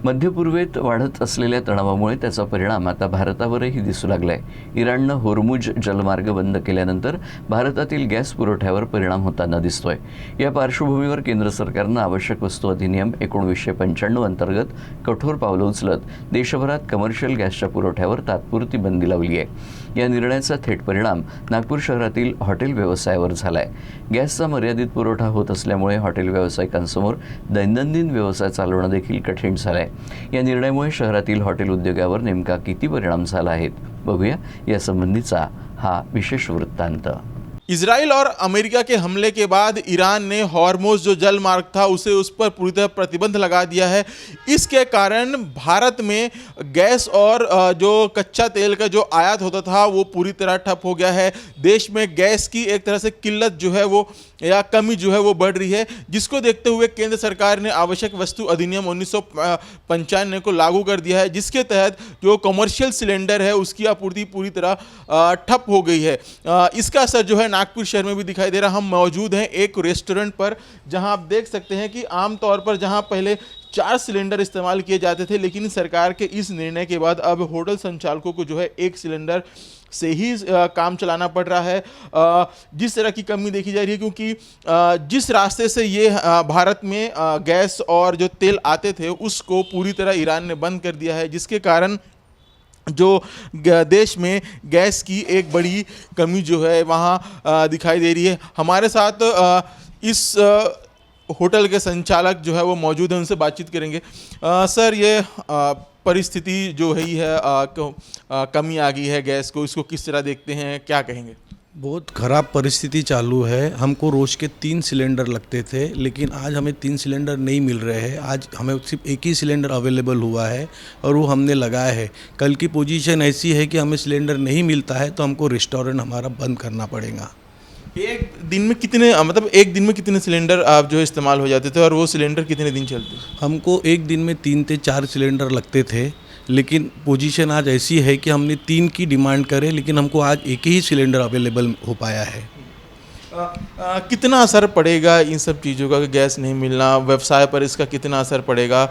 मध्य पूर्वेत वाढत असलेल्या तणावामुळे त्याचा परिणाम आता भारतावरही दिसू लागलाय। इराणनं होर्मुझ जलमार्ग बंद केल्यानंतर भारतातील गॅस पुरवठ्यावर परिणाम होताना दिसतोय। या पार्श्वभूमीवर केंद्र सरकारनं आवश्यक वस्तू अधिनियम 1995 अंतर्गत कठोर पावलं उचलत देशभरात कमर्शियल गॅसच्या पुरवठ्यावर तात्पुरती बंदी लावली आहे। या निर्णयाचा थेट परिणाम नागपूर शहरातील हॉटेल व्यवसायावर झालाय। गॅसचा मर्यादित पुरवठा होत असल्यामुळे हॉटेल व्यावसायिकांसमोर दैनंदिन व्यवसाय चालवणं देखील कठीण झालंय। या निर्णयामुळे शहरातील हॉटेल उद्योगावर नेमका किती परिणाम झाला आहे बघूया या संबंधीचा हा विशेष वृत्तांत। इजराइल और अमेरिका के हमले के बाद ईरान ने हॉर्मुज़ जो जल मार्ग था उस पर पूरी तरह प्रतिबंध लगा दिया है। इसके कारण भारत में गैस और जो कच्चा तेल का जो आयात होता था वो पूरी तरह ठप हो गया है। देश में गैस की एक तरह से किल्लत जो है वो या कमी जो है वो बढ़ रही है, जिसको देखते हुए केंद्र सरकार ने आवश्यक वस्तु अधिनियम 1995 को लागू कर दिया है, जिसके तहत जो कमर्शियल सिलेंडर है उसकी आपूर्ति पूरी तरह ठप हो गई है। इसका असर जो है नागपुर शहर में भी दिखाई दे रहा। हम मौजूद हैं एक रेस्टोरेंट पर, जहां आप देख सकते हैं कि आमतौर पर जहां पहले 4 सिलेंडर इस्तेमाल किए जाते थे, लेकिन सरकार के इस निर्णय के बाद अब होटल संचालकों को जो है 1 सिलेंडर से ही काम चलाना पड़ रहा है। जिस तरह की कमी देखी जा रही है, क्योंकि जिस रास्ते से ये भारत में गैस और जो तेल आते थे उसको पूरी तरह ईरान ने बंद कर दिया है, जिसके कारण जो देश में गैस की एक बड़ी कमी जो है वहाँ दिखाई दे रही है। हमारे साथ इस होटल के संचालक जो है वो मौजूद हैं, उनसे बातचीत करेंगे। सर, ये परिस्थिति जो है कमी आ गई है गैस को, इसको किस तरह देखते हैं, क्या कहेंगे? बहुत ख़राब परिस्थिति चालू है। हमको रोज़ के 3 सिलेंडर लगते थे, लेकिन आज हमें 3 सिलेंडर नहीं मिल रहे हैं। आज हमें सिर्फ एक ही सिलेंडर अवेलेबल हुआ है और वो हमने लगाया है। कल की पोजीशन ऐसी है कि हमें सिलेंडर नहीं मिलता है तो हमको रेस्टोरेंट हमारा बंद करना पड़ेगा। एक दिन में कितने सिलेंडर आप जो है इस्तेमाल हो जाते थे और वो सिलेंडर कितने दिन चलते? हमको एक दिन में 3 से 4 सिलेंडर लगते थे, लेकिन पोजीशन आज ऐसी है कि हमने 3 की डिमांड करे, लेकिन हमको आज एक ही सिलेंडर अवेलेबल हो पाया है। कितना असर पड़ेगा इन सब चीज़ों का, गैस नहीं मिलना, व्यवसाय पर इसका कितना असर पड़ेगा?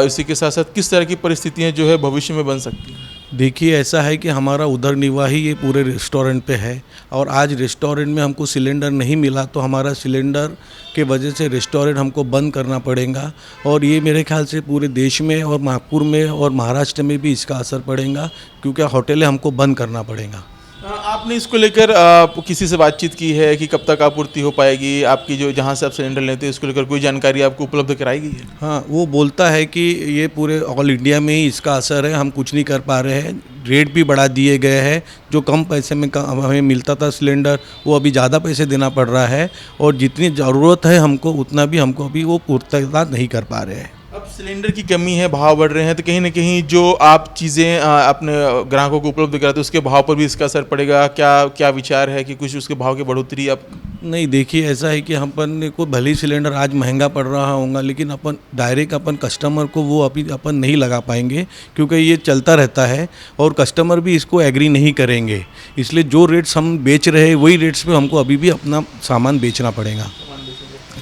इसी के साथ साथ किस तरह की परिस्थितियां जो है भविष्य में बन सकती हैं? देखिए, ऐसा है कि हमारा उदरनिर्वाही ये पूरे रेस्टोरेंट पे है और आज रेस्टोरेंट में हमको सिलेंडर नहीं मिला तो हमारा सिलेंडर के वजह से रेस्टोरेंट हमको बंद करना पड़ेगा। और ये मेरे ख्याल से पूरे देश में और नागपुर में और महाराष्ट्र में भी इसका असर पड़ेगा, क्योंकि होटलें हमको बंद करना पड़ेगा। आपने इसको लेकर किसी से बातचीत की है कि कब तक आपूर्ति हो पाएगी? आपकी जो जहाँ से आप सिलेंडर लेते हैं इसको लेकर कोई जानकारी आपको उपलब्ध कराई गई है? हाँ, वो बोलता है कि ये पूरे ऑल इंडिया में ही इसका असर है, हम कुछ नहीं कर पा रहे हैं। रेट भी बढ़ा दिए गए हैं, जो कम पैसे में हमें मिलता था सिलेंडर वो अभी ज़्यादा पैसे देना पड़ रहा है, और जितनी ज़रूरत है हमको उतना भी हमको अभी वो पूर्तता नहीं कर पा रहे हैं। अब सिलेंडर की कमी है, भाव बढ़ रहे हैं, तो कहीं ना कहीं जो आप चीज़ें अपने ग्राहकों को उपलब्ध कराते हैं उसके भाव पर भी इसका असर पड़ेगा। क्या विचार है कि कुछ उसके भाव की बढ़ोतरी आप? नहीं, देखिए, ऐसा है कि अपन को भले ही सिलेंडर आज महंगा पड़ रहा होगा, लेकिन अपन डायरेक्ट अपन कस्टमर को वो अभी अपन नहीं लगा पाएंगे, क्योंकि ये चलता रहता है और कस्टमर भी इसको एग्री नहीं करेंगे। इसलिए जो रेट्स हम बेच रहे हैं वही रेट्स पे हमको अभी भी अपना सामान बेचना पड़ेगा।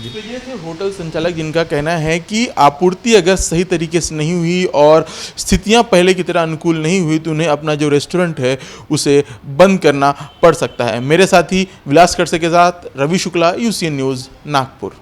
तो ये थे होटल संचालक, जिनका कहना है कि आपूर्ति अगर सही तरीके से नहीं हुई और स्थितियां पहले की तरह अनुकूल नहीं हुई तो उन्हें अपना जो रेस्टोरेंट है उसे बंद करना पड़ सकता है। मेरे साथी विलास खड़से के साथ रवि शुक्ला, UCN न्यूज़, नागपुर।